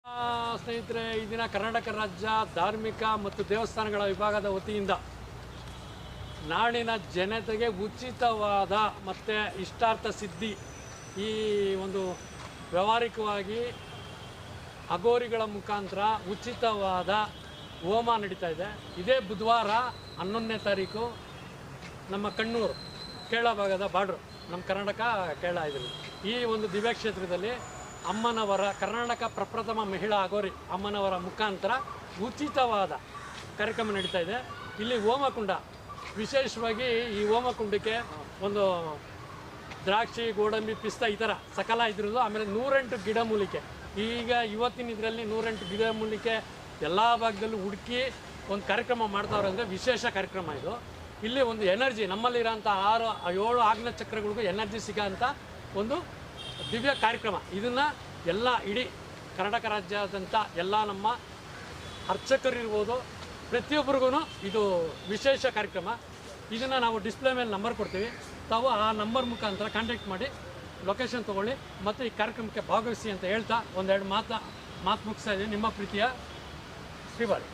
ಸ್ನೇಹಿತರೆ, ಈ ದಿನ ಕರ್ನಾಟಕ ರಾಜ್ಯ ಧಾರ್ಮಿಕ ಮತ್ತು ದೇವಸ್ಥಾನಗಳ ವಿಭಾಗದ ವತಿಯಿಂದ ನಾಡಿನ ಜನತೆಗೆ ಉಚಿತವಾದ ಮತ್ತು ಇಷ್ಟಾರ್ಥ ಸಿದ್ಧಿ ಈ ಒಂದು ವ್ಯಾವಹಾರಿಕವಾಗಿ ಅಘೋರಿಗಳ ಮುಖಾಂತರ ಉಚಿತವಾದ ಹೋಮ ನಡೀತಾ ಇದೆ. ಇದೇ ಬುಧವಾರ 11ನೇ ತಾರೀಕು ನಮ್ಮ ಕಣ್ಣೂರು ಕೇರಳ ಭಾಗದ ಬಾರ್ಡ್ರು, ನಮ್ಮ ಕರ್ನಾಟಕ ಕೇರಳ ಇದರಲ್ಲಿ ಈ ಒಂದು ದಿವ್ಯ ಕ್ಷೇತ್ರದಲ್ಲಿ ಅಮ್ಮನವರ ಕರ್ನಾಟಕ ಪ್ರಪ್ರಥಮ ಮಹಿಳಾ ಅಘೋರಿ ಅಮ್ಮನವರ ಮುಖಾಂತರ ಉಚಿತವಾದ ಕಾರ್ಯಕ್ರಮ ನಡೀತಾ ಇದೆ. ಇಲ್ಲಿ ಹೋಮಕುಂಡ, ವಿಶೇಷವಾಗಿ ಈ ಹೋಮಕುಂಡಕ್ಕೆ ಒಂದು ದ್ರಾಕ್ಷಿ, ಗೋಡಂಬಿ, ಪಿಸ್ತಾ ಈ ಥರ ಸಕಲ ಇದ್ರದ್ದು. ಆಮೇಲೆ 108 ಗಿಡಮೂಲಿಕೆ, ಈಗ ಇವತ್ತಿನ ಇದರಲ್ಲಿ 108 ಗಿಡಮೂಲಿಕೆ ಎಲ್ಲ ಭಾಗದಲ್ಲೂ ಹುಡುಕಿ ಒಂದು ಕಾರ್ಯಕ್ರಮ ಮಾಡ್ತಾವ್ರೆ ಅಂದರೆ ವಿಶೇಷ ಕಾರ್ಯಕ್ರಮ ಇದು. ಇಲ್ಲಿ ಒಂದು ಎನರ್ಜಿ, ನಮ್ಮಲ್ಲಿರೋಂಥ 6-7 ಆಗ್ನ ಚಕ್ರಗಳಿಗೂ ಎನರ್ಜಿ ಸಿಗೋಂಥ ಒಂದು ದಿವ್ಯ ಕಾರ್ಯಕ್ರಮ. ಇದನ್ನು ಎಲ್ಲ ಇಡೀ ಕರ್ನಾಟಕ ರಾಜ್ಯಾದ್ಯಂತ ಎಲ್ಲ ನಮ್ಮ ಅರ್ಚಕರಿರ್ಬೋದು, ಪ್ರತಿಯೊಬ್ಬರಿಗೂ ಇದು ವಿಶೇಷ ಕಾರ್ಯಕ್ರಮ. ಇದನ್ನು ನಾವು ಡಿಸ್ಪ್ಲೇ ಮೇಲೆ ನಂಬರ್ ಕೊಡ್ತೀವಿ, ತಾವು ಆ ನಂಬರ್ ಮುಖಾಂತರ ಕಾಂಟ್ಯಾಕ್ಟ್ ಮಾಡಿ ಲೊಕೇಶನ್ ತೊಗೊಳ್ಳಿ ಮತ್ತು ಈ ಕಾರ್ಯಕ್ರಮಕ್ಕೆ ಭಾಗವಹಿಸಿ ಅಂತ ಹೇಳ್ತಾ ಒಂದೆರಡು ಮಾತು ಮುಗಿಸ್ತಾ ಇದ್ದೀನಿ. ನಿಮ್ಮ ಪ್ರೀತಿಯ ಶ್ರೀವಾರಿ.